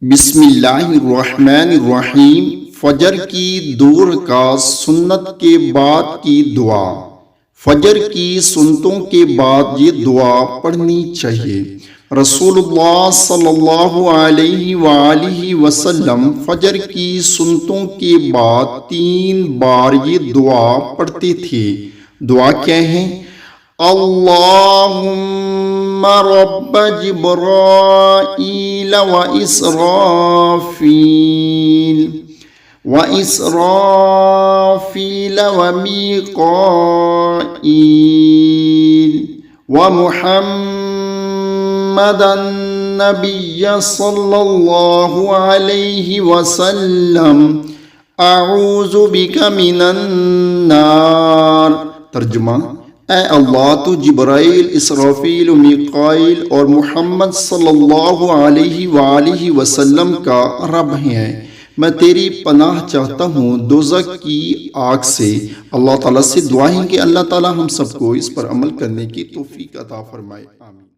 بسم اللہ الرحمن الرحیم۔ فجر کی 2 رکعت سنت کے بعد کی دعا۔ فجر کی سنتوں کے بعد یہ دعا پڑھنی چاہیے۔ رسول اللہ صلی اللہ علیہ وآلہ وسلم فجر کی سنتوں کے بعد 3 بار یہ دعا پڑھتے تھے۔ دعا کیا ہے؟ اللہم رب جبرائیل وإسرافیل ومیقائیل ومحمد النبی صلی اللہ علیہ وسلم اعوذ بک من النار۔ ترجمہ: اے اللہ، تو جبرائیل، اسرافیل و میقائیل اور محمد صلی اللہ علیہ وآلہ وسلم کا رب ہے۔ میں تیری پناہ چاہتا ہوں دوزخ کی آگ سے۔ اللہ تعالیٰ سے دعا ہے کہ اللہ تعالیٰ ہم سب کو اس پر عمل کرنے کی توفیق عطا فرمائے۔ آمین۔